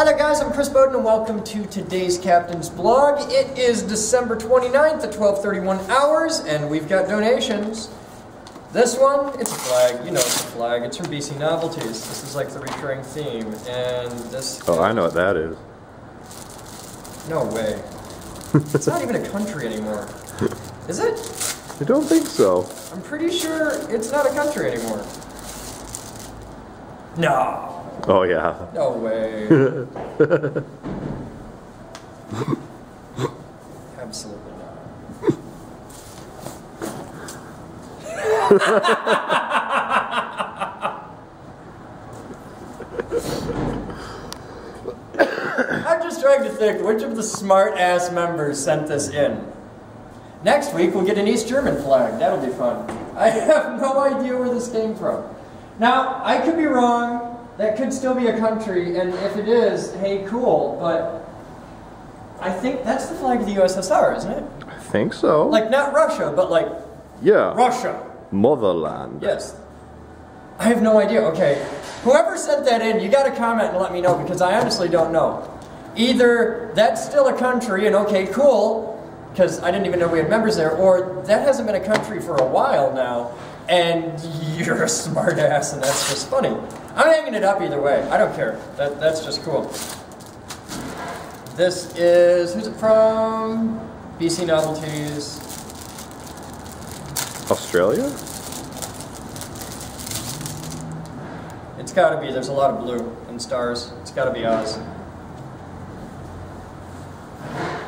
Hi there guys, I'm Chris Boden and welcome to today's Captain's Blog. It is December 29th at 12:31 hours and we've got donations. This one, it's a flag. You know it's a flag. It's from BC Novelties. This is like the recurring theme. And this... Oh, I know what that is. No way. It's not even a country anymore. Is it? I don't think so. I'm pretty sure it's not a country anymore. No. Oh, yeah. No way. Absolutely not. I'm just trying to think, which of the smart-ass members sent this in? Next week, we'll get an East German flag. That'll be fun. I have no idea where this came from. Now, I could be wrong. That could still be a country, and if it is, hey, cool, but I think that's the flag of the USSR, isn't it? I think so. Like, not Russia, but like... Yeah. Russia. Motherland. Yes. I have no idea. Okay. Whoever sent that in, you gotta comment and let me know, because I honestly don't know. Either that's still a country, and okay, cool, because I didn't even know we had members there, or that hasn't been a country for a while now, and you're a smart ass, and that's just funny. I'm hanging it up either way. I don't care. That's just cool. This is, who's it from? BC Novelties. Australia? It's gotta be. There's a lot of blue and stars. It's gotta be Oz.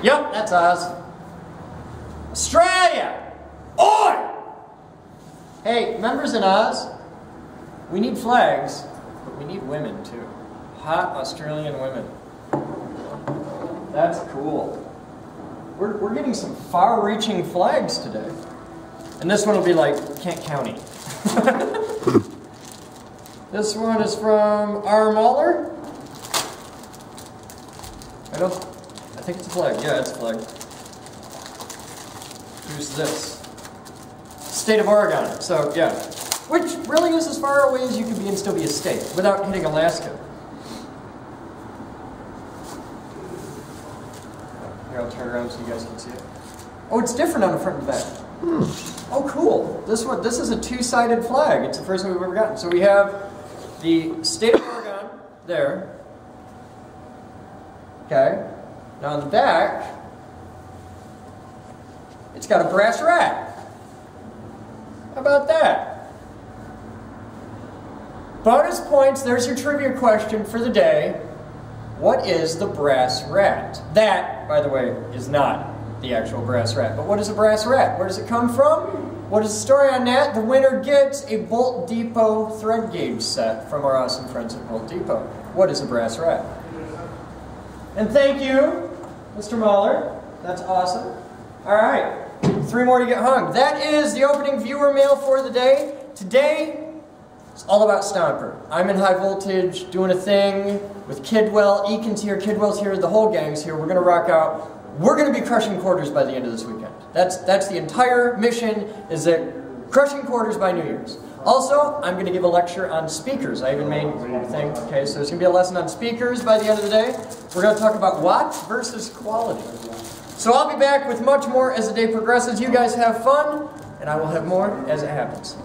Yep, that's Oz. Australia! Oi! Hey, members in Oz, we need flags, but we need women too. Hot Australian women. That's cool. We're getting some far-reaching flags today. And this one will be like Kent County. This one is from R. Mahler. I think it's a flag. Yeah, it's a flag. Who's this? State of Oregon. So, yeah. Which really is as far away as you can be and still be a state, without hitting Alaska. Here, I'll turn around so you guys can see it. Oh, it's different on the front and back. Oh, cool. This is a two-sided flag. It's the first one we've ever gotten. So we have the state of Oregon there. Okay. Now on the back, it's got a brass rat. How about that? Bonus points, there's your trivia question for the day. What is the brass rat? That, by the way, is not the actual brass rat. But what is a brass rat? Where does it come from? What is the story on that? The winner gets a Bolt Depot thread gauge set from our awesome friends at Bolt Depot. What is a brass rat? And thank you, Mr. Mahler. That's awesome. All right. 3 more to get hung. That is the opening viewer mail for the day. Today, it's all about Stomper. I'm in high voltage, doing a thing with Kidwell. Eakin's here, Kidwell's here, the whole gang's here. We're going to rock out. We're going to be crushing quarters by the end of this weekend. That's the entire mission, is that crushing quarters by New Year's. Also, I'm going to give a lecture on speakers. I even made a thing. Okay, so there's going to be a lesson on speakers by the end of the day. We're going to talk about watts versus quality. So I'll be back with much more as the day progresses. You guys have fun, and I will have more as it happens.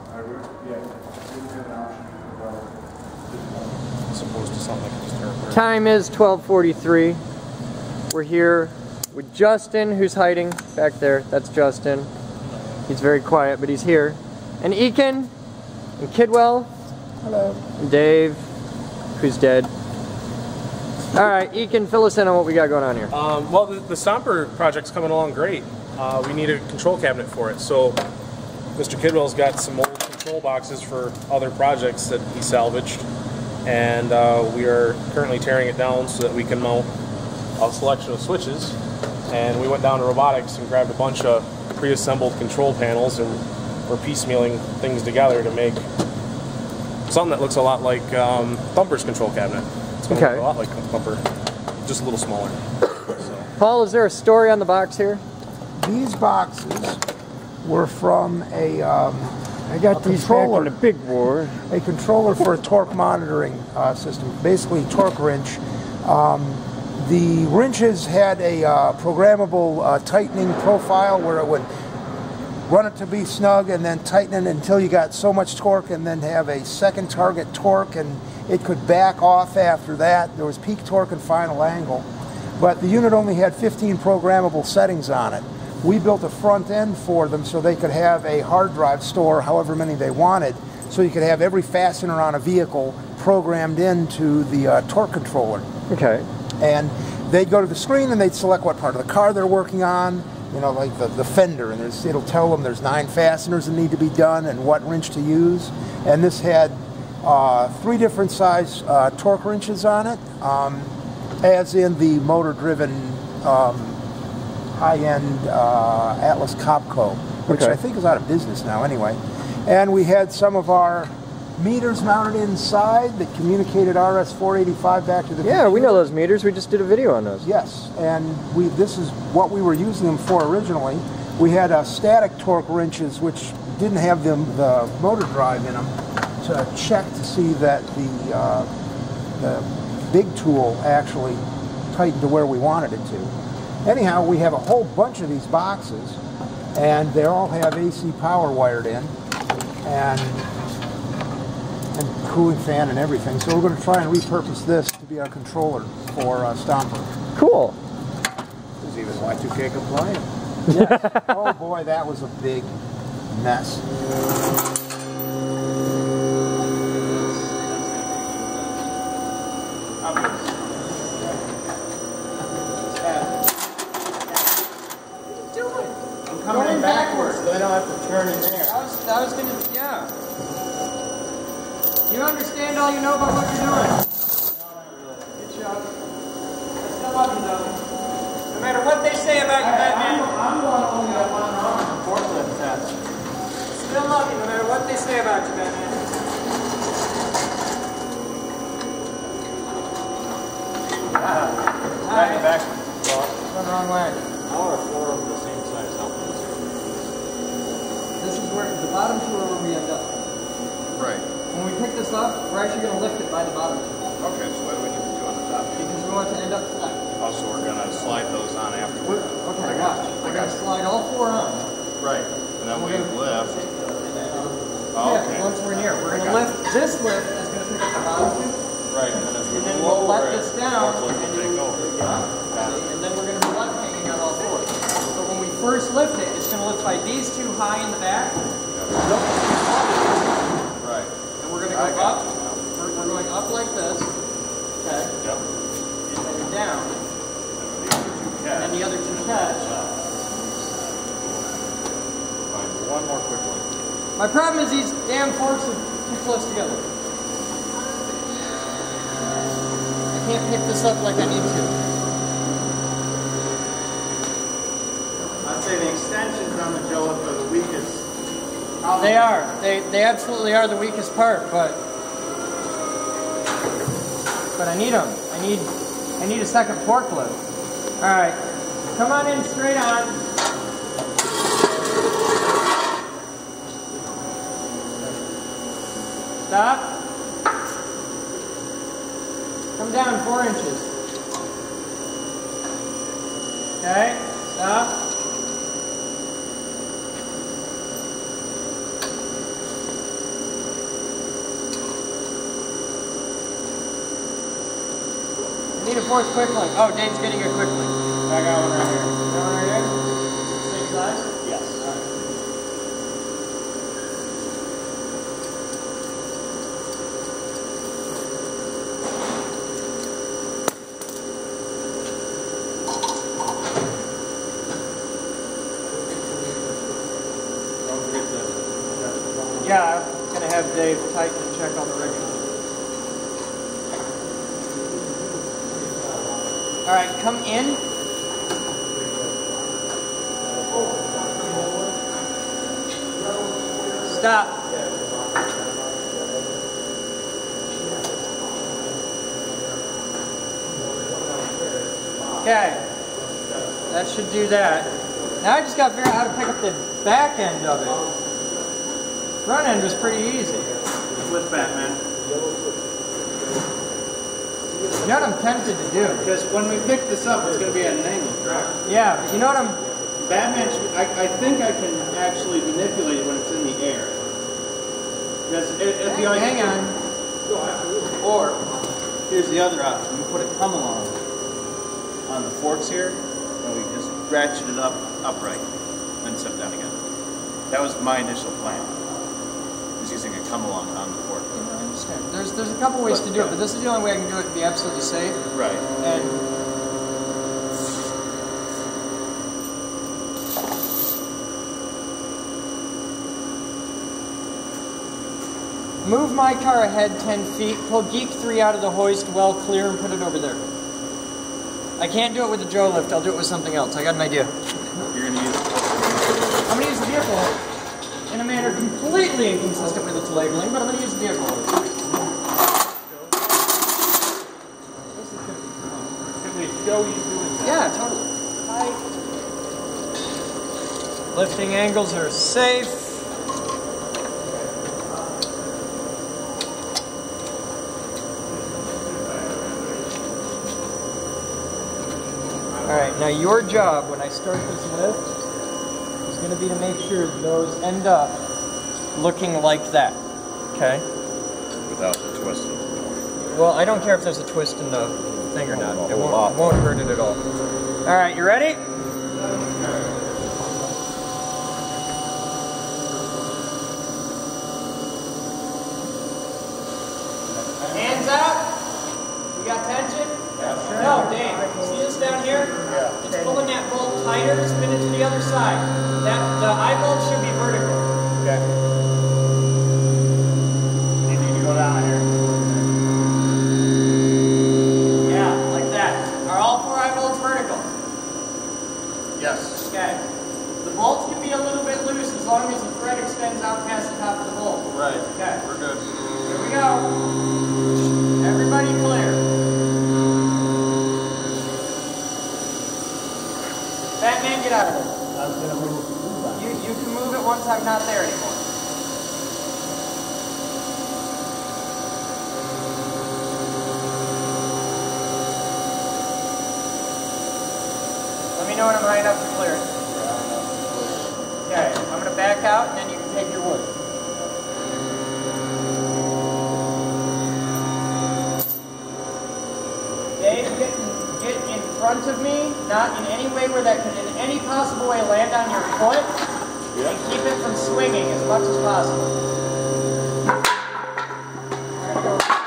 Time is 12:43. We're here with Justin, who's hiding back there. That's Justin. He's very quiet, but he's here. And Eakin, and Kidwell. Hello. And Dave, who's dead. All right, Eakin, fill us in on what we got going on here. Well, the Stomper project's coming along great. We need a control cabinet for it. So Mr. Kidwell's got some old control boxes for other projects that he salvaged. And we are currently tearing it down so that we can mount a selection of switches. And we went down to robotics and grabbed a bunch of pre-assembled control panels, and we're piecemealing things together to make something that looks a lot like Thumper's control cabinet. It's going to look a lot like Thumper, just a little smaller. So. Paul, is there a story on the box here? These boxes were from a I got these back in the big war. A controller for a torque monitoring system, basically torque wrench. The wrenches had a programmable tightening profile where it would run it to be snug and then tighten it until you got so much torque, and then have a second target torque, and it could back off after that. There was peak torque and final angle. But the unit only had 15 programmable settings on it. We built a front end for them so they could have a hard drive store, however many they wanted, so you could have every fastener on a vehicle programmed into the torque controller. Okay. And they'd go to the screen and they'd select what part of the car they're working on, you know, like the fender, and it'll tell them there's 9 fasteners that need to be done and what wrench to use. And this had 3 different size torque wrenches on it, as in the motor-driven high-end Atlas Copco, which Okay. I think is out of business now anyway. And we had some of our meters mounted inside that communicated RS-485 back to the Yeah, we know computer. those meters. We just did a video on those. Yes, and this is what we were using them for originally. We had static torque wrenches, which didn't have the motor drive in them, to check to see that the big tool actually tightened to where we wanted it to. Anyhow, we have a whole bunch of these boxes, and they all have AC power wired in, and cooling fan and everything. So we're going to try and repurpose this to be our controller for Stomper. Cool. It's even Y2K compliant. Yes. Oh boy, that was a big mess. I'm coming in backwards, so I don't have to turn in there. I was gonna, yeah. You understand all you know about what you're doing? Good job. I still love you though. No matter what they say about you, Batman. I'm going only at one arm forklift test. Still love you no matter what they say about you, Batman. Back to back. Going the wrong way. How are 4 of the same size helpers? This is where the bottom 2 are where we end up. Right. When we pick this up, we're actually going to lift it by the bottom 2. Okay, so what do we need to do on the top? Because we want it to end up flat. Oh, so we're going to slide those on afterward. Okay, watch. We're going to slide all 4 on. Right. And then we lift. Oh, Yeah, okay. once we're near. We're going to lift. This lift is going to pick up the bottom 2. Right, and then as we And then go we'll let over this it, down. forklift will take over. Got it. And then we're going to be left hanging on all 4. So when we first lift it, it's going to lift by these 2 high in the back. Right. And we're going to go up. We're going up like this. Okay. Yep. And then down. And And the other 2 catch. Find one more quick one. My problem is these damn forks are too close together. I can't pick this up like I need to. I'd say the extensions on the Jolip are the weakest. They are. They absolutely are the weakest part, but I need them. I need a second forklift. All right, come on in straight on. Stop. Come down 4 inches. Okay, stop. I need a 4th quick link. Oh, Dave's getting a quick link. I got one right here. Got one right here? Same size? Yes. All right. Don't forget the... Yeah, I'm going to have Dave tighten and check on the rigging. All right, come in. Stop. Okay, that should do that. Now I just got to figure out how to pick up the back end of it. Front end was pretty easy. With Batman. You know what I'm tempted to do? Because when we pick this up, it's going to be at an angle, correct? Yeah, but you know what I'm... Batman, I think I can actually manipulate it when it's in the air. Because Hang on. Or, here's the other option. We put a come along on the forks here, and we just ratchet it up upright, then set down again. That was my initial plan. Was using a come along on the fork. I understand. There's a couple ways to do it, but this is the only way I can do it and be absolutely safe. Right. And move my car ahead 10 feet, pull Geek 3 out of the hoist well clear and put it over there. I can't do it with the Joe lift, I'll do it with something else. I got an idea. You're going to use it? I'm going to use the vehicle in a manner completely inconsistent with its labeling, but I'm going to use the vehicle. Can we show you doing that? Yeah, totally. Lifting angles are safe. Alright, now your job when I start this lift is going to be to make sure those end up looking like that. Okay? Without the twisting. Well, I don't care if there's a twist in the thing or not. It won't hurt it at all. Alright, you ready? Hands out. We got tension? No, Dave. See this down here? Yeah. It's pulling that bolt tighter, spin it to the other side. The eye bolt should be vertical. Okay. You need to go down here. Yeah, like that. Are all 4 eye bolts vertical? Yes. Okay. The bolts can be a little bit loose as long as the thread extends out past the top of the bolt. Right. Okay. We're good. Here we go. Everybody clear. Batman, get out of there. I was going to move. You can move it once I'm not there anymore. Let me know when I'm high enough to clear it. Okay, I'm going to back out and then you can take your wood. Dave, get in front of me, not in any way where that could in any possible way land on your foot, and keep it from swinging as much as possible. We're going to go slow.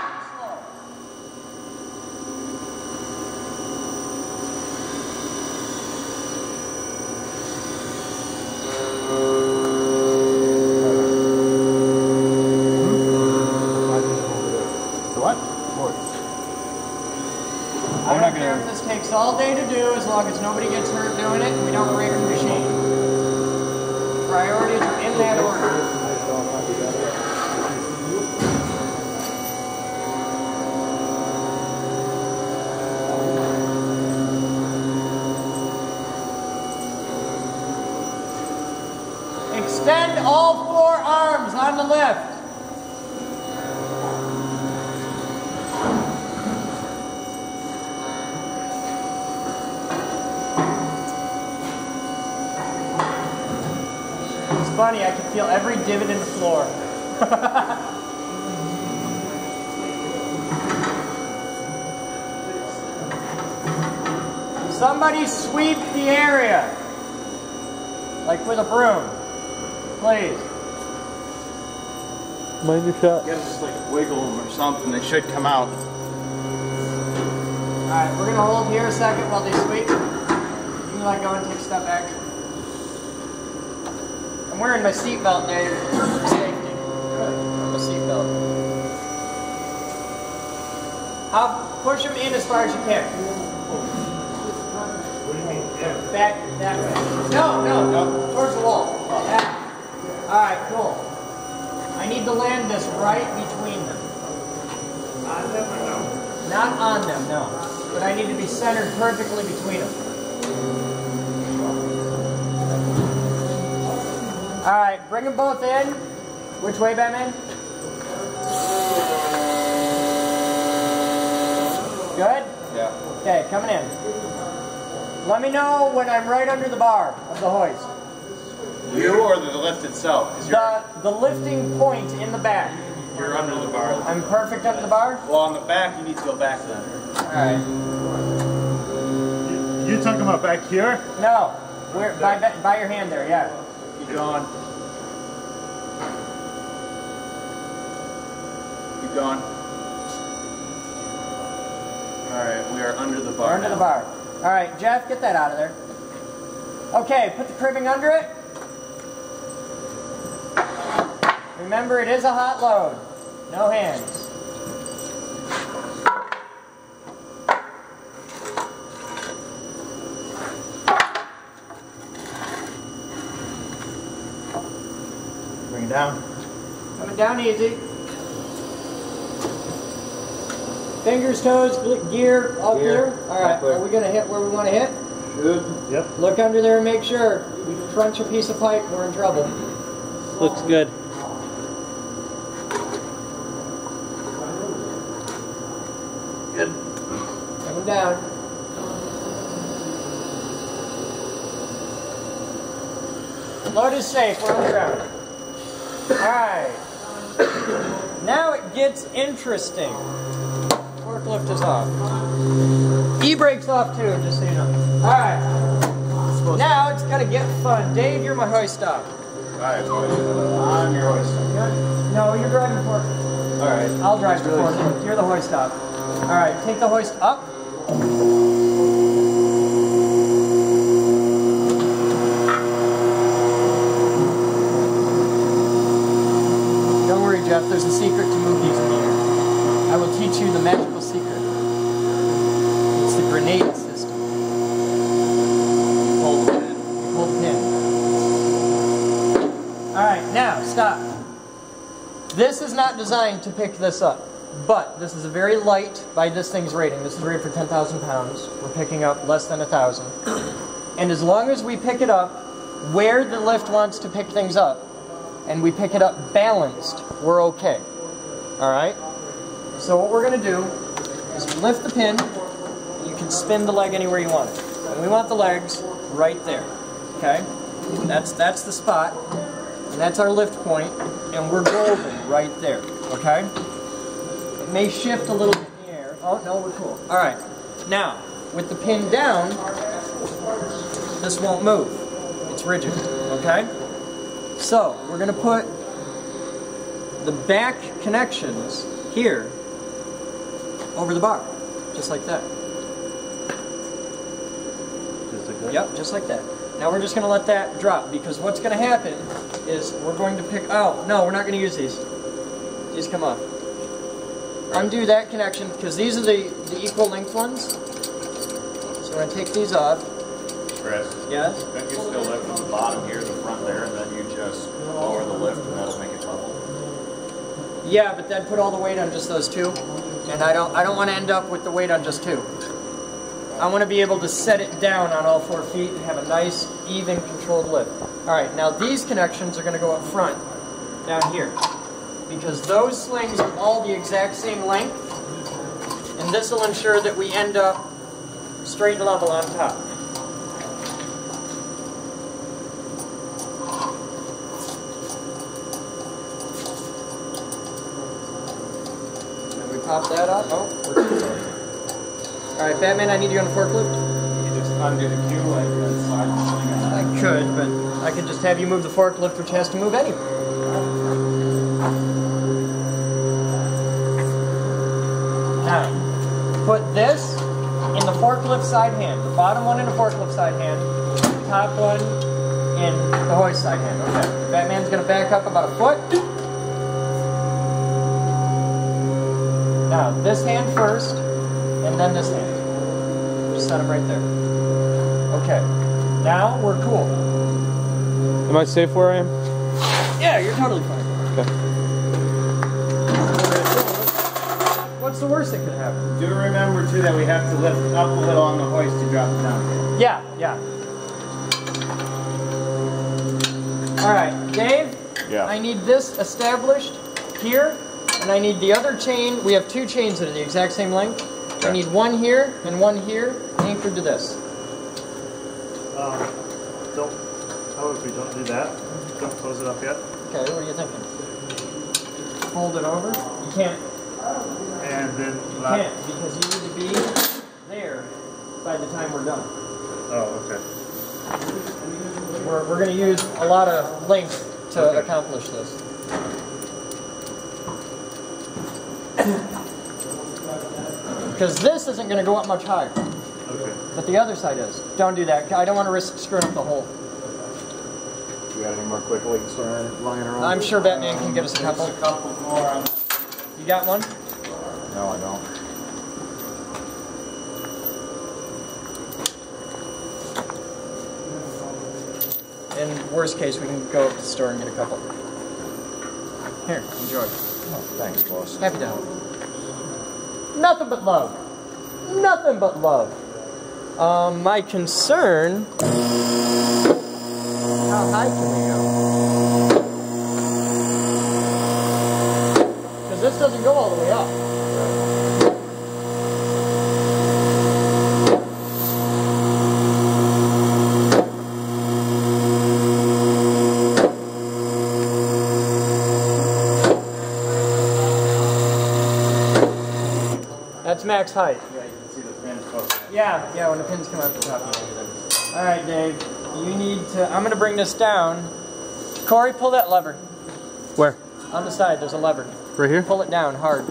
What? I don't care if this takes all day to do, as long as nobody gets hurt doing it and we don't break the machine. Priorities are in that order. Extend all 4 arms on the lift. It's funny, I can feel every divot in the floor. Somebody sweep the area. Like with a broom. Please. Mind your shot. You gotta just like wiggle them or something. They should come out. Alright, we're gonna hold here a second while they sweep. You can let go and take a step back. I'm wearing my seatbelt, Dave, for safety. My seatbelt. Push them in as far as you can. What do you mean? Yeah. Back that way. No, towards the wall. Alright, cool. I need to land this right between them. On them or no? Not on them, no. But I need to be centered perfectly between them. Alright, bring them both in. Which way, Batman? Good? Yeah. Okay, coming in. Let me know when I'm right under the bar of the hoist. You or the lift itself? 'Cause The lifting point in the back. you're under the bar. I'm perfect under the bar? Well, on the back, you need to go back then. Alright. You talking about back here? No. We're by your hand there, yeah. Keep going. Keep going. Alright, we are under the bar. We're under the bar. Alright, Jeff, get that out of there. Okay, put the cribbing under it. Remember, it is a hot load. No hands. Bring it down. Coming down easy. Fingers, toes, gear, all clear? Alright, are we going to hit where we want to hit? Should. Yep. Look under there and make sure. We crunch a piece of pipe, we're in trouble. Looks good. Good. Coming down. Load is safe, we're on the ground. Alright. Now it gets interesting. Forklift is off. E-brake's off too, just so you know. Alright. Now it's gonna get fun. Dave, you're my hoist stop. Alright, I'm your hoist. No, you're driving the forklift. Alright. I'll drive the forklift. You're the hoist stop. Alright, take the hoist up. Don't worry, Jeff, there's a secret to move these in the air. I will teach you the magical secret. It's the grenade system. Hold the pin. Hold the pin. Alright, now, stop. This is not designed to pick this up, but this is a very light by this thing's rating. This is rated for 10,000 pounds. We're picking up less than 1,000. And as long as we pick it up where the lift wants to pick things up, and we pick it up balanced, we're okay. Alright? So what we're going to do is lift the pin, and you can spin the leg anywhere you want it. And we want the legs right there. Okay? That's the spot, and that's our lift point, and we're golden right there. Okay? It may shift a little bit in the air. Oh, no, we're cool. Alright. Now, with the pin down, this won't move. It's rigid. Okay? So, we're going to put the back connections here over the bar. Just like that. Just like that? Yep, just like that. Now we're just going to let that drop, because what's going to happen is we're going to pick... Oh, no, we're not going to use these. These come off. Undo that connection, because these are the equal length ones. So we're going to take these off. Chris, Yes? don't you still lift at the bottom here, the front there, and then you just lower the lift and that'll make it level? Yeah, but then put all the weight on just those two. And I don't want to end up with the weight on just two. I want to be able to set it down on all 4 feet and have a nice, even, controlled lift. Alright, now these connections are going to go up front, down here. Because those slings are all the exact same length, and this will ensure that we end up straight and level on top. And we pop that up. Oh, alright, Batman, I need you on the forklift. You just undo the cue like and slide the swing out. I could, but I could just have you move the forklift, which has to move anyway. Now, put this in the forklift side hand. The bottom one in the forklift side hand. The top one in the hoist side hand. Okay. Batman's going to back up about a foot. Now, this hand first, and then this hand. Just set them right there. Okay. Now, we're cool. Am I safe where I am? Yeah, you're totally fine. Okay. What's the worst that could happen? Do remember too that we have to lift up a little on the hoist to drop it down. Yeah, yeah. Alright, Dave, Yeah. I need this established here, and I need the other chain. We have two chains that are the exact same length. I need one here and one here anchored to this. Don't. How about if we don't do that? Don't close it up yet. Okay, what are you thinking? Fold it over? You can't. And then. You can't because you need to be there by the time we're done. Oh, okay. We're going to use a lot of length to accomplish this. Because this isn't going to go up much higher. Okay. But the other side is. Don't do that. I don't want to risk screwing up the hole. You got any more quick links lying around? I'm sure Batman can give us a couple. More. You got one? No, I don't. In worst case, we can go up to the store and get a couple. Here, enjoy. Oh, thanks, boss. Happy down. Nothing but love. Nothing but love. My concern... How high can we go? Because this doesn't go all the way up. That's max height. Yeah, you can see the pins close. Yeah, when the pins come out the top. All right, Dave. You need to. I'm going to bring this down. Corey, pull that lever. Where? On the side, there's a lever. Right here? Pull it down hard.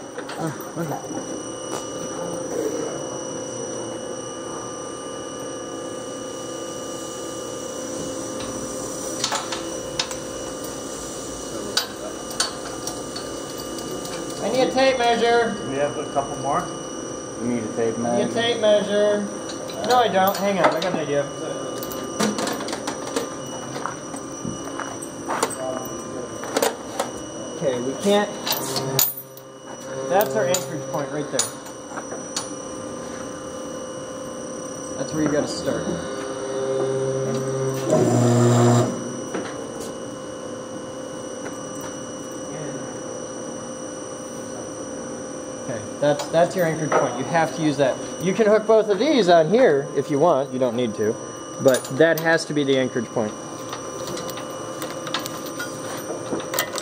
I need a tape measure. We have a couple more. You need a tape I need measure. a tape measure. No, I don't. Hang on. I got an idea. Okay, we can't. That's our anchorage point right there. That's where you got to start. Okay, that's your anchorage point. You have to use that. You can hook both of these on here if you want. You don't need to, but that has to be the anchorage point.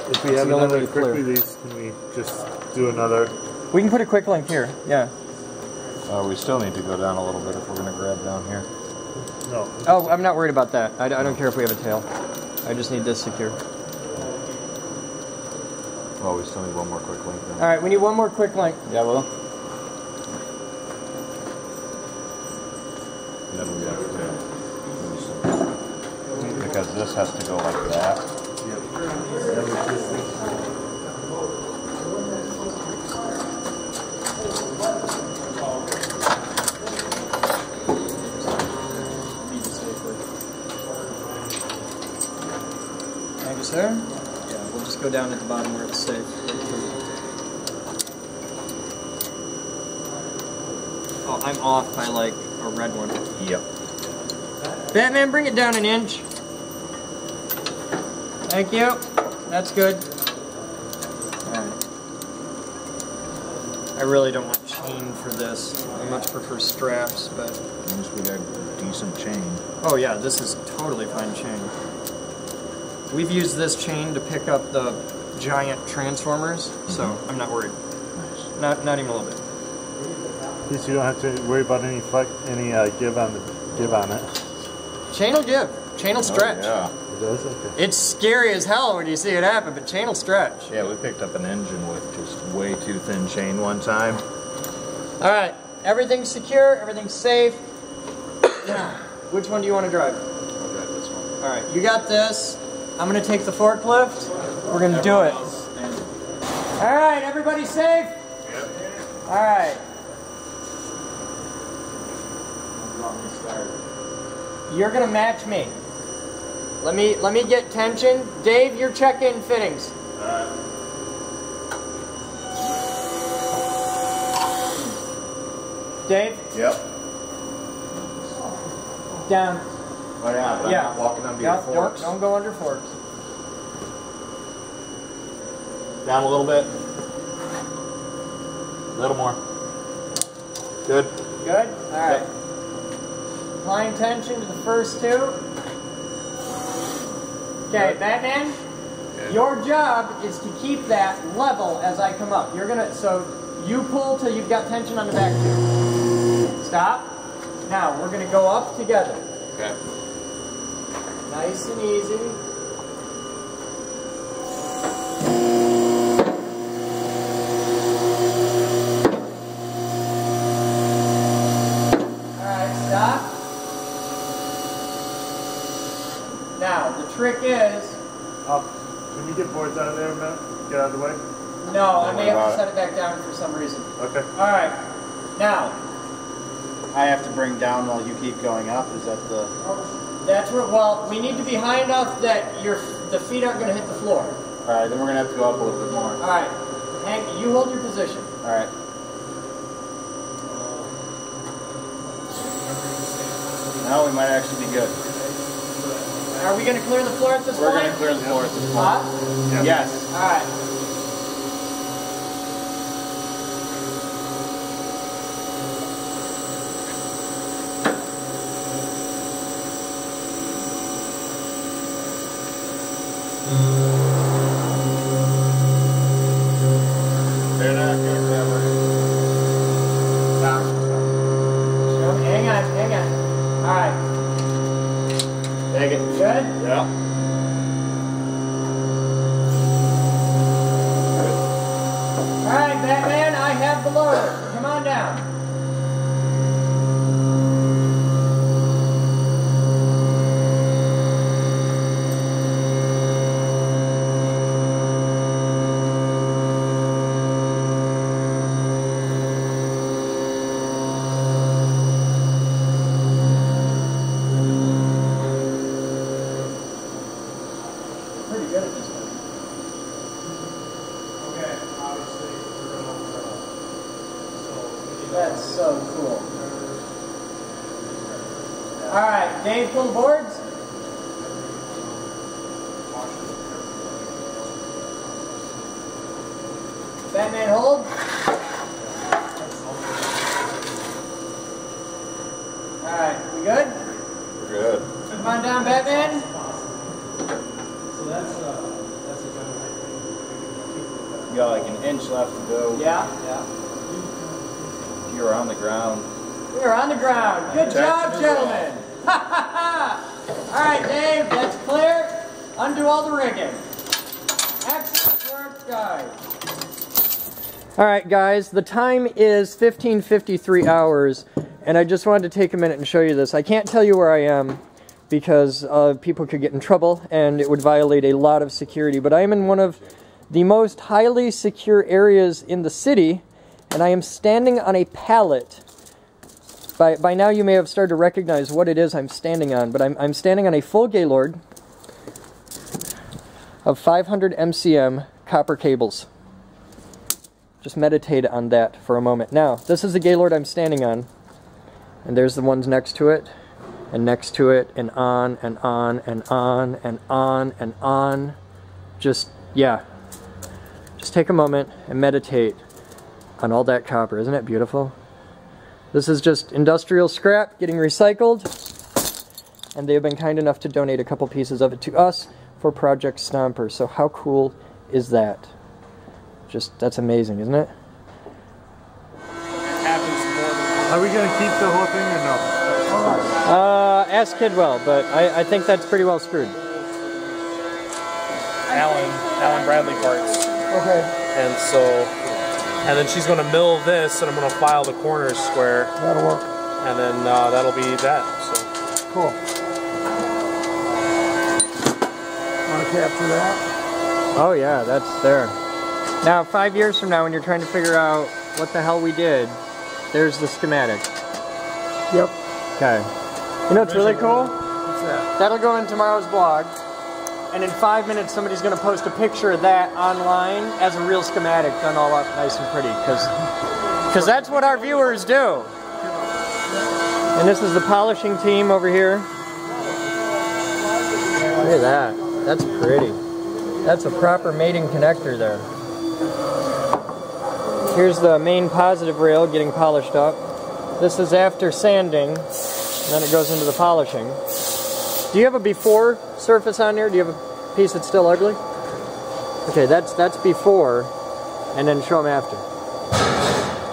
If we have the only way another to clear. quick release, can we just do another? We can put a quick link here. Yeah. We still need to go down a little bit if we're going to grab down here. No. Oh, I'm not worried about that. I don't care if we have a tail. I just need this secure. Oh, we still need one more quick link then. All right, we need one more quick link. Yeah, well. And then we have to, because this has to go like that. Thank you, sir. Yeah, we'll just go down at the bottom where it's safe. Oh, I'm off by like a red one. Yep. Batman, bring it down an inch. Thank you. That's good. Alright. I really don't want chain for this. I much prefer straps, but... At least we got decent chain. Oh yeah, this is totally fine chain. We've used this chain to pick up the giant transformers, so I'm not worried. Nice. Not even a little bit. At least you don't have to worry about any give on it. Chain will give. Chain will stretch. Oh, It does? Okay. It's scary as hell when you see it happen, but chain will stretch. yeah. Yeah, we picked up an engine with just way too thin chain one time. Alright, everything's secure, everything's safe. Which one do you want to drive? I'll drive this one. Alright, you got this. I'm going to take the forklift. We're going to do it. Alright, everybody safe? Yep. Alright. You're going to match me. Let me get tension. Dave, you're check-in fittings. Dave? Yep. Down. Oh yeah, but Yeah. I'm not walking under your forks. Don't go under forks. Down a little bit. A little more. Good. Good? Alright. Applying tension to the first two. Okay, Batman, your job is to keep that level as I come up. You're gonna, so you pull till you've got tension on the back two. Stop. Now, we're gonna go up together. Okay. Nice and easy. Stop. Now, the trick is... Can you get boards out of there a minute? Get out of the way? No, I may have to set it back down for some reason. Okay. Alright. Now. I have to bring down while you keep going up? Is that the... That's what, well, we need to be high enough that the feet aren't going to hit the floor. Alright, then we're going to have to go up a little bit more. Alright. Hank, you hold your position. Alright. Now we might actually be good. Are we going to clear the floor at this point? We're going to clear the floor at this point. Yeah. Yes. Alright. They're not good. Stop. Hang on, hang on. Alright. Take it. Good? Yeah. Alright, Batman, I have the loader. Come on down. Pretty good at this one. Okay, obviously we're going to open it up. So That's so cool. Alright, Dave, pull the boards. Batman, hold. Alright, we good? We're good. Come on down, Batman. You got like an inch left to go. Yeah, yeah. You're on the ground. We are on the ground. Good job, gentlemen. Ha ha ha! Alright, Dave, that's clear. Undo all the rigging. Excellent work, guys. Alright, guys, the time is 15:53 hours, and I just wanted to take a minute and show you this. I can't tell you where I am because people could get in trouble and it would violate a lot of security, but I am in one of the most highly secure areas in the city, and I am standing on a pallet. By now you may have started to recognize what it is I'm standing on, but I'm standing on a full Gaylord of 500 MCM copper cables. Just meditate on that for a moment. Now, this is the Gaylord I'm standing on, and there's the ones next to it, and next to it, and on, and on, and on, and on, and on. Just, yeah. Just take a moment and meditate on all that copper. Isn't it beautiful? This is just industrial scrap getting recycled, and they have been kind enough to donate a couple pieces of it to us for Project Stomper. So how cool is that? Just, that's amazing, isn't it? Are we going to keep the whole thing or no? Ask Kidwell, but I think that's pretty well screwed. Alan Bradley parts. Okay, And so, and then she's going to mill this, and I'm going to file the corners square, that'll work. and then that'll be that. So Cool. Want to capture that? Oh yeah, that's there. Now, 5 years from now, when you're trying to figure out what the hell we did, there's the schematic. Yep. Okay. You know what's really cool? What's that? That'll go in tomorrow's blog, and in 5 minutes somebody's going to post a picture of that online as a real schematic done all up nice and pretty, because that's what our viewers do. And this is the polishing team over here. Look at that. That's pretty. That's a proper mating connector there. Here's the main positive rail getting polished up. This is after sanding, and then it goes into the polishing. Do you have a before surface on here? Do you have a piece that's still ugly? Okay, that's before, and then show them after.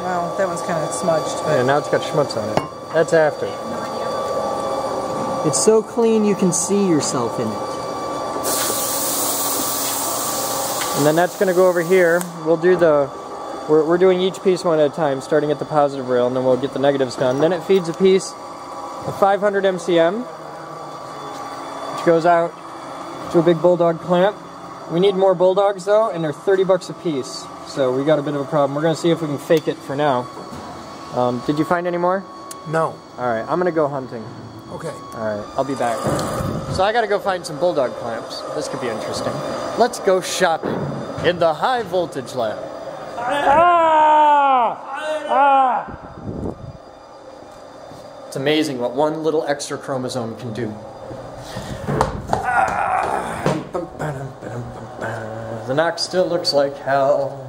Wow, that one's kind of smudged. But... Yeah, now it's got schmutz on it. That's after. It's so clean you can see yourself in it. And then that's going to go over here. We'll do the... We're doing each piece one at a time, starting at the positive rail, and then we'll get the negatives done. Then it feeds a piece of 500 MCM, which goes out to a big bulldog clamp. We need more bulldogs though, and they're 30 bucks a piece. So we got a bit of a problem. We're going to see if we can fake it for now. Did you find any more? No. Alright, I'm going to go hunting. Okay. Alright, I'll be back. So I got to go find some bulldog clamps. This could be interesting. Let's go shopping in the high voltage lab. It's amazing what one little extra chromosome can do. The knock still looks like hell.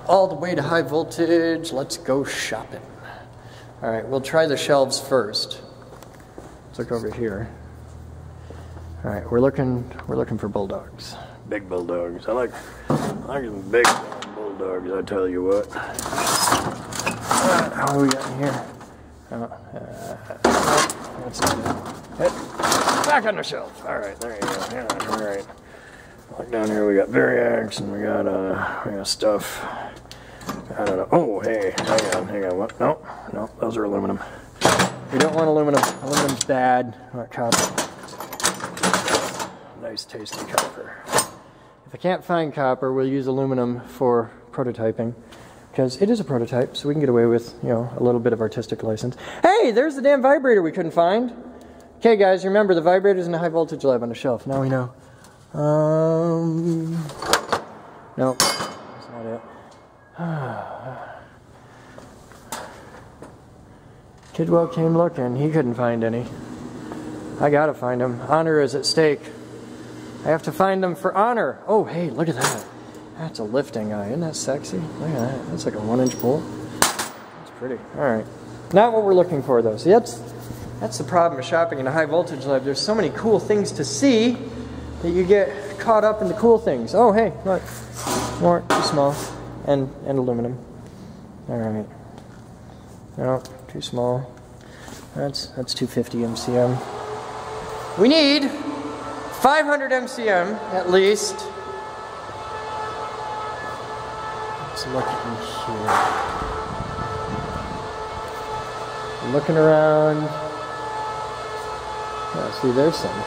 All the way to high voltage. Let's go shopping. Alright, we'll try the shelves first. Let's look over here. Alright, we're looking for bulldogs. Big bulldogs. I like some big bulldogs, I tell you what. How are we got in here? That's not it. Back on the shelf. Alright, there you go. Yeah, alright. Look down here, we got Variax and we got stuff. I don't know. Oh, hey, hang on. What? No, those are aluminum. We don't want aluminum. Aluminum's bad. I want copper. Nice, tasty copper. If I can't find copper, we'll use aluminum for prototyping, because it is a prototype, so we can get away with, you know, a little bit of artistic license. Hey, there's the damn vibrator we couldn't find. Okay, guys, remember the vibrator's in the high voltage lab on the shelf. Now we know. Nope, that's not it. Kidwell came looking. He couldn't find any. I gotta find them. Honor is at stake. I have to find them for honor. Oh, hey, look at that. That's a lifting eye. Isn't that sexy? Look at that. That's like a 1-inch bolt. That's pretty. All right. Not what we're looking for, though. See, that's the problem with shopping in a high voltage lab. There's so many cool things to see that you get caught up in the cool things. Oh, hey, look. More, too small. And aluminum. All right. No, too small. That's 250 MCM. We need 500 MCM at least. Let's look in here. Looking around. Yeah, see, there's some.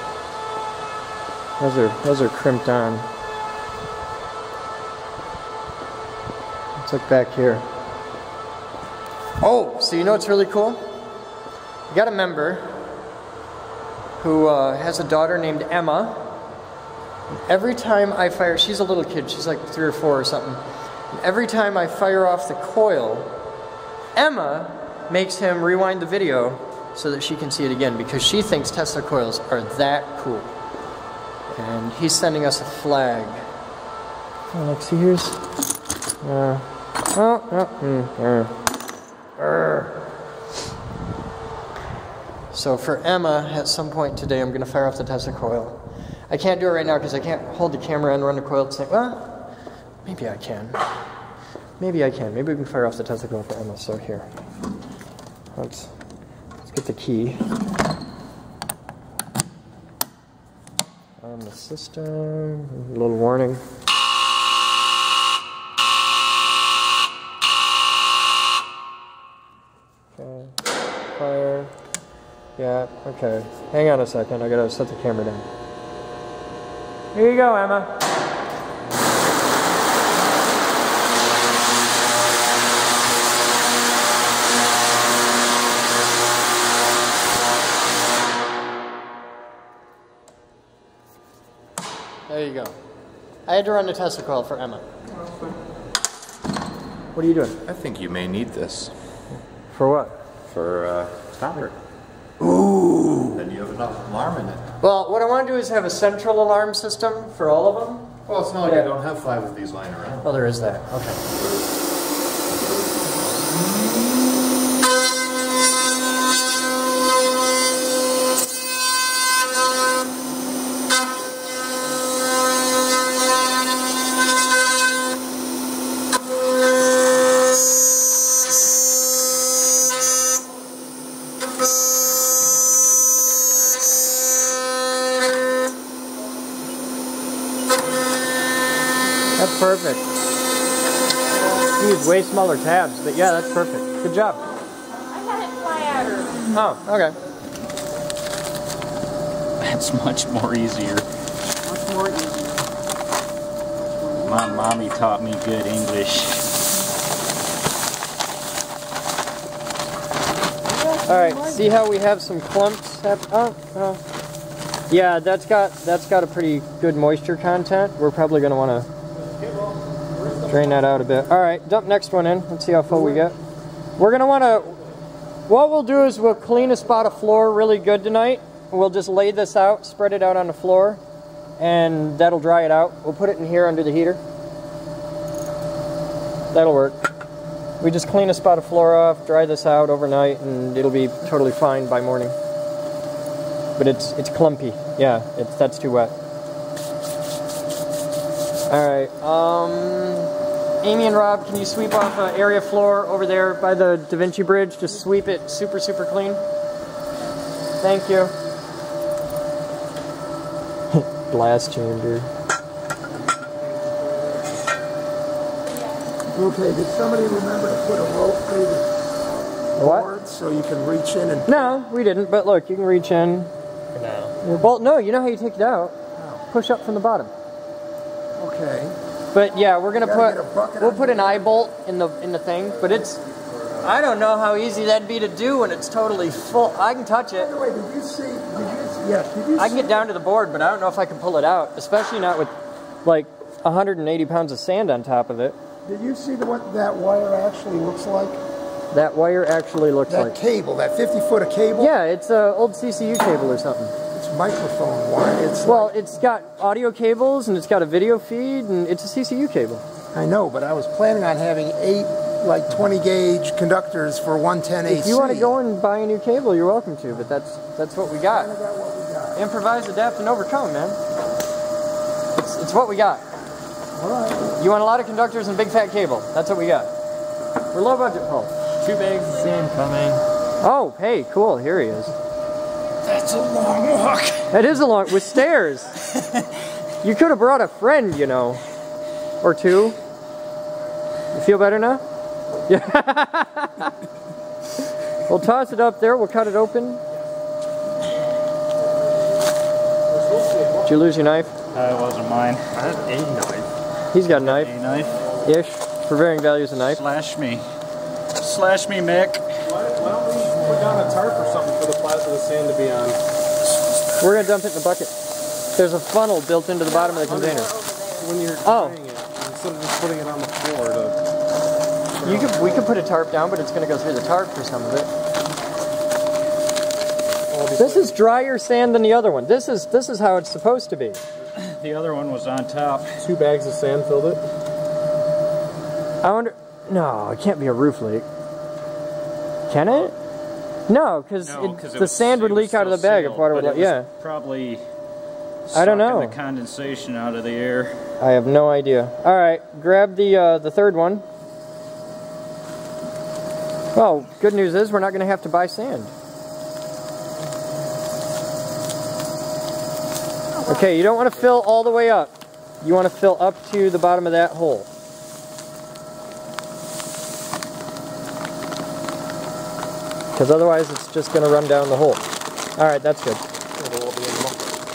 Those are crimped on. Let's look back here. Oh, so you know what's really cool? You got a member who has a daughter named Emma. Every time I fire, she's a little kid, she's like 3 or 4 or something. And every time I fire off the coil, Emma makes him rewind the video so that she can see it again, because she thinks Tesla coils are that cool. And he's sending us a flag. Oh, look, see, here's... So for Emma, at some point today, I'm going to fire off the Tesla coil. I can't do it right now because I can't hold the camera and run the coil at the same... Well, maybe I can. Maybe I can. Maybe we can fire off the Tesla coil for Emma. So here. Let's get the key. On the system. A little warning. Okay. Fire. Yeah, okay. Hang on a second. I gotta set the camera down. Here you go, Emma. There you go. I had to run the Tesla coil for Emma. What are you doing? I think you may need this. For what? For Stomper. Ooh. Then you have enough alarm in it. Well, what I want to do is have a central alarm system for all of them. Well, it's not like I don't have 5 of these lying around. Oh, there is that. Okay. That's perfect. You use way smaller tabs, but yeah, that's perfect. Good job. I had it flatter. Oh, okay. That's much more easier. Much more easier. My mommy taught me good English. Alright, see how we have some clumps? Yeah, that's got a pretty good moisture content. We're probably going to want to drain that out a bit. Alright, dump next one in. Let's see how full we get. We're going to want to... What we'll do is we'll clean a spot of floor really good tonight. We'll just lay this out, spread it out on the floor, and that'll dry it out. We'll put it in here under the heater. That'll work. We just clean a spot of floor off, dry this out overnight, and it'll be totally fine by morning. But it's clumpy. Yeah, that's too wet. Alright, Amy and Rob, can you sweep off an area floor over there by the Da Vinci Bridge? Just sweep it super, super clean. Thank you. Blast chamber. Okay, did somebody remember to put a rope through the board so you can reach in and... No, we didn't, but look, you can reach in. For now. Well, no, you know how you take it out? Oh. Push up from the bottom. Okay. But yeah, we'll put an eye bolt in the thing, but it's, I don't know how easy that'd be to do when it's totally full. I can touch it. By the way, did you see I can get down to the board, but I don't know if I can pull it out, especially not with like 180 pounds of sand on top of it. Did you see what that wire actually looks like? That wire actually looks like... That cable, that 50-foot of cable? Yeah, it's an old CCU cable or something. It's microphone wire. Well, it's got audio cables, and it's got a video feed, and it's a CCU cable. I know, but I was planning on having 8, like 20-gauge conductors for 110 AC. If you want to go and buy a new cable, you're welcome to, but that's what we got. I got what we got. Improvise, adapt, and overcome, man. It's what we got. All right. You want a lot of conductors and a big fat cable. That's what we got. We're low budget, Paul. 2 bags of sand coming. Oh, hey, cool. Here he is. That's a long walk. That is a long... with stairs. You could have brought a friend, you know. Or two. You feel better now? Yeah. We'll toss it up there. We'll cut it open. Did you lose your knife? It wasn't mine. I had a knife. He's got a knife. A knife. Ish. For varying values, a knife. Slash me. Slash me, Mick. Why don't we put down a tarp or something for the sand to be on? We're going to dump it in the bucket. There's a funnel built into the bottom of the container. When you're drying it, instead of just putting it on the floor to... We could put a tarp down, but it's going to go through the tarp for some of it. This is drier sand than the other one. This is how it's supposed to be. The other one was on top. 2 bags of sand filled it? I wonder... No, it can't be a roof leak. Can it? No, because the sand would leak out of the bag if water would let... Yeah. Probably... I don't know. The condensation out of the air. I have no idea. All right, grab the third one. Well, good news is we're not going to have to buy sand. Okay, you don't want to fill all the way up. You want to fill up to the bottom of that hole. Because otherwise it's just going to run down the hole. Alright, that's good.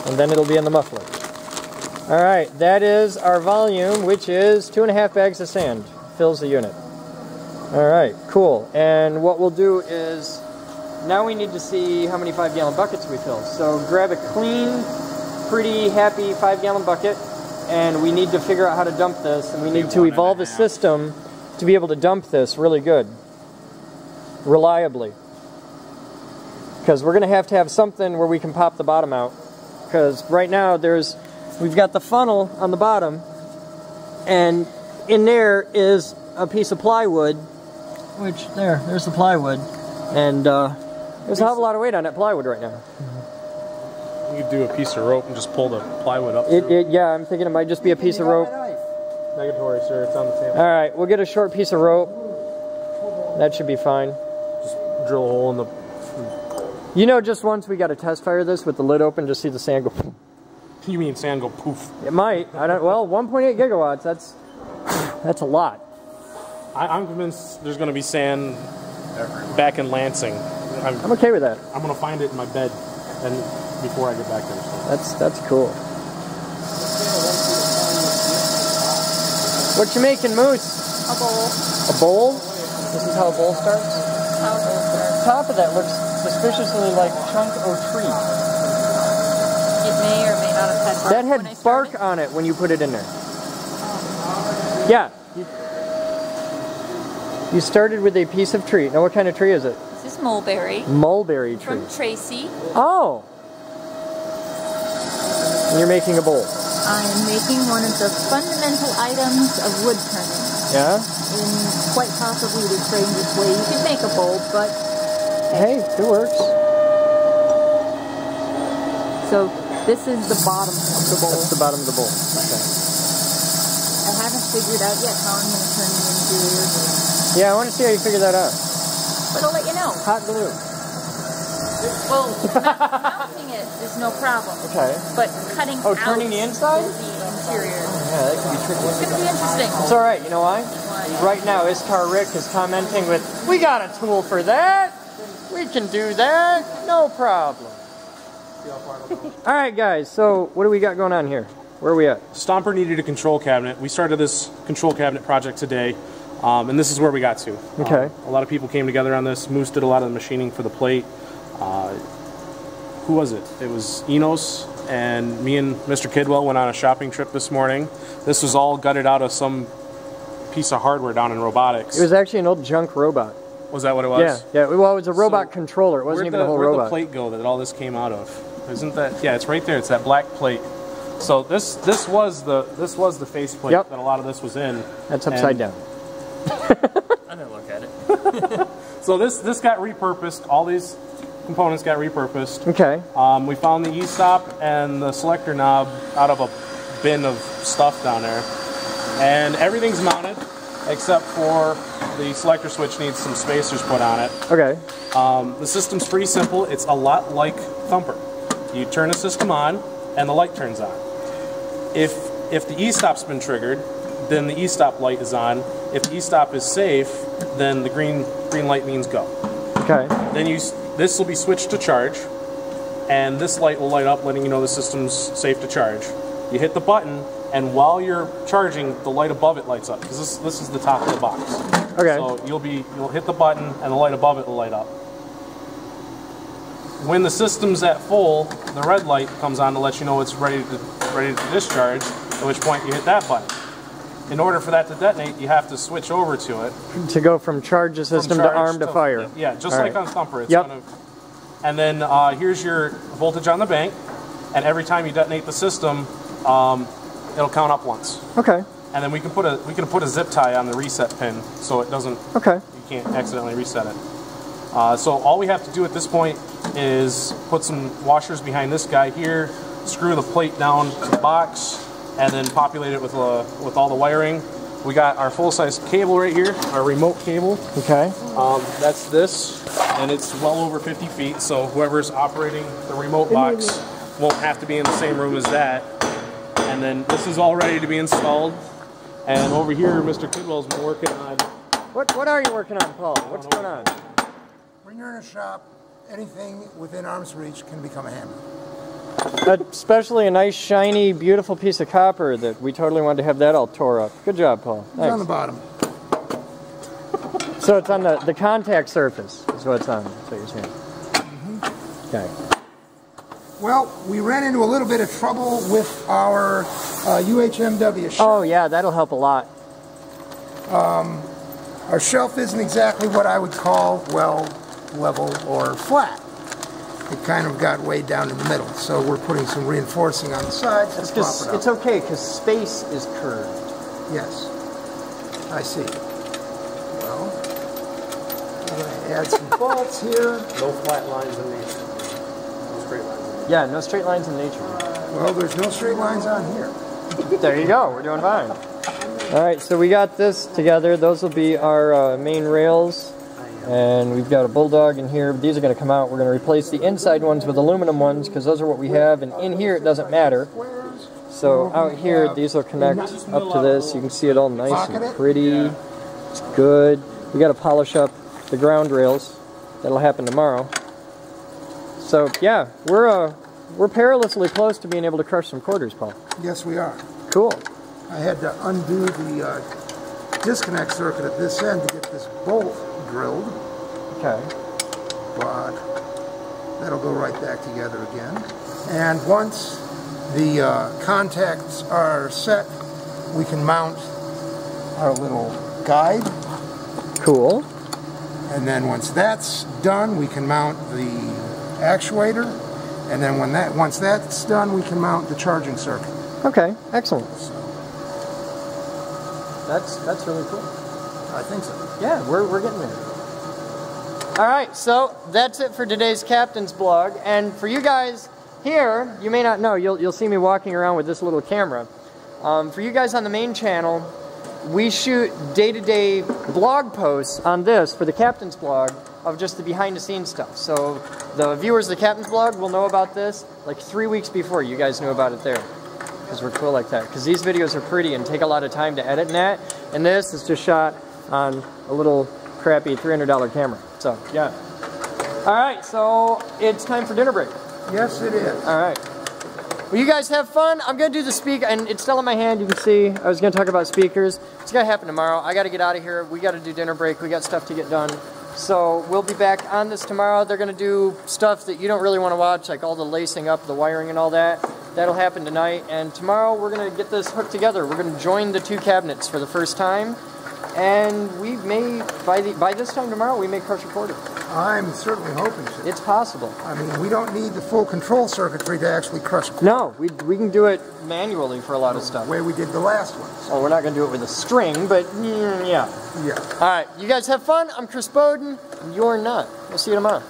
And then it'll be in the muffler. Alright, that is our volume, which is 2.5 bags of sand. Fills the unit. Alright, cool. And what we'll do is, now we need to see how many 5-gallon buckets we fill. So grab a clean, pretty happy 5-gallon bucket, and we need to figure out how to dump this, and we need to evolve a system to be able to dump this really good. Reliably. Because we're going to have something where we can pop the bottom out. Because right now we've got the funnel on the bottom, and in there is a piece of plywood which, there's the plywood. And there's a hell of a lot of weight on that plywood right now. You could do a piece of rope and just pull the plywood up. Yeah, I'm thinking it might just be a piece of rope. Negatory, sir. It's on the table. Alright, we'll get a short piece of rope. That should be fine. Just drill a hole in the... You know, just once we got to test fire this with the lid open, just see the sand go... You mean sand go poof? It might. I don't. Well, 1.8 gigawatts. That's a lot. I'm convinced there's going to be sand back in Lansing. I'm okay with that. I'm going to find it in my bed, and before I get back there. So. That's cool. What you making, Moose? A bowl. A bowl? This is how a bowl starts. How a bowl starts. The top of that looks suspiciously like chunk or tree. It may or may not have had bark. That had bark on it when you put it in there. Yeah. You started with a piece of tree. Now, what kind of tree is it? This is mulberry. Mulberry tree. From Tracy. Oh. And you're making a bowl. I am making one of the fundamental items of wood turning. Yeah? In quite possibly the strangest way. You could make a bowl, but... Hey, it works. So, this is the bottom of the bowl. That's the bottom of the bowl. Okay. I haven't figured out yet how I'm going to turn the interior. Yeah, I want to see how you figure that out. But I'll let you know. Hot glue. Well, mounting it is no problem. Okay. But cutting out turning the inside? the interior. Yeah, that can be tricky. It's going to be interesting. It's alright, you know why? Right now, Istar Rick is commenting with, we got a tool for that. We can do that. No problem. Alright guys, so what do we got going on here? Where are we at? Stomper needed a control cabinet. We started this control cabinet project today, and this is where we got to. Okay. A lot of people came together on this. Moose did a lot of the machining for the plate. Who was it? It was Enos, and me and Mr. Kidwell went on a shopping trip this morning. This was all gutted out of some piece of hardware down in robotics. It was actually an old junk robot. Was that what it was? Yeah. Well, it was a robot controller. It wasn't even a whole robot. Where'd the plate go that all this came out of? Isn't that? Yeah, it's right there. It's that black plate. So this was the faceplate that a lot of this was in. That's upside down. I didn't look at it. So this got repurposed. All these components got repurposed. Okay. We found the e-stop and the selector knob out of a bin of stuff down there, and everything's mounted except for the selector switch needs some spacers put on it. Okay. The system's pretty simple. It's a lot like Stomper. You turn the system on, and the light turns on. If the e-stop's been triggered, then the e-stop light is on. If the e-stop is safe, then the green light means go. Okay. Then this will be switched to charge, and this light will light up, letting you know the system's safe to charge. You hit the button, and while you're charging, the light above it lights up, because this is the top of the box. Okay. So you'll hit the button, and the light above it will light up. When the system's at full, the red light comes on to let you know it's ready to discharge, at which point you hit that button. In order for that to detonate, you have to switch over to it. To go from charge the system to arm to fire. Yeah, just like on Stomper. Yep. And then here's your voltage on the bank, and every time you detonate the system, it'll count up once. Okay. And then we can put a zip tie on the reset pin so it doesn't. Okay. You can't accidentally reset it. So all we have to do at this point is put some washers behind this guy here, screw the plate down to the box, and then populate it with all the wiring. We got our full-size cable right here, our remote cable. Okay. That's this, and it's well over 50 feet, so whoever's operating the remote box won't have to be in the same room as that. And then this is all ready to be installed. And over here, Mr. Kidwell's been working on... What are you working on, Paul? What's going on? When you're in a shop, anything within arm's reach can become a hammer. Especially a nice, shiny, beautiful piece of copper that we totally wanted to have that all tore up. Good job, Paul. It's on the bottom. So it's on the contact surface is what it's on. That's what you're saying. Mm-hmm. Okay. Well, we ran into a little bit of trouble with our UHMW shelf. Oh, yeah, that'll help a lot. Our shelf isn't exactly what I would call, well, level or flat. It kind of got way down in the middle, so we're putting some reinforcing on the sides to prop it up. It's okay, because space is curved. Yes, I see. Well, Add some bolts here. No flat lines in nature. No straight lines. Yeah, no straight lines in nature. Well, there's no straight lines on here. There you go. We're doing fine. All right, so we got this together. Those will be our main rails. And we've got a Bulldog in here. These are going to come out. We're going to replace the inside ones with aluminum ones because those are what we have. And in here, it doesn't matter. So out here, these will connect up to this. You can see it all nice and pretty. It's good. We got to polish up the ground rails. That'll happen tomorrow. So yeah, we're perilously close to being able to crush some quarters, Paul. Yes, we are. Cool. I had to undo the disconnect circuit at this end to get this bolt drilled. Okay. But that'll go right back together again. And once the contacts are set, we can mount our little guide. Cool. And then once that's done, we can mount the actuator. And then once that's done, we can mount the charging circuit. Okay, excellent. That's really cool. I think so. Yeah, we're getting there. All right, so that's it for today's Captain's Blog. And for you guys here, you may not know, you'll see me walking around with this little camera. For you guys on the main channel, we shoot day-to-day blog posts on this for the Captain's Blog of just the behind-the-scenes stuff. So the viewers of the Captain's Blog will know about this like 3 weeks before you guys knew about it there. Because we're cool like that. Because these videos are pretty and take a lot of time to edit and that. And this is just shot on a little crappy $300 camera. So, yeah. Alright, so it's time for dinner break. Yes, it is. Alright. Well, you guys have fun. I'm going to do the speak, and it's still in my hand, you can see. I was going to talk about speakers. It's going to happen tomorrow. I got to get out of here. We got to do dinner break. We got stuff to get done. So we'll be back on this tomorrow. They're going to do stuff that you don't really want to watch, like all the lacing up, the wiring and all that. That'll happen tonight. And tomorrow we're going to get this hooked together. We're going to join the two cabinets for the first time. And we may, by this time tomorrow, we may crush a quarter. I'm certainly hoping so. It's possible. I mean, we don't need the full control circuitry to actually crush a quarter. No, we can do it manually for a lot of stuff. The way we did the last one. Oh, we're not going to do it with a string, but yeah. Yeah. All right, you guys have fun. I'm Chris Boden. You're not. We'll see you tomorrow.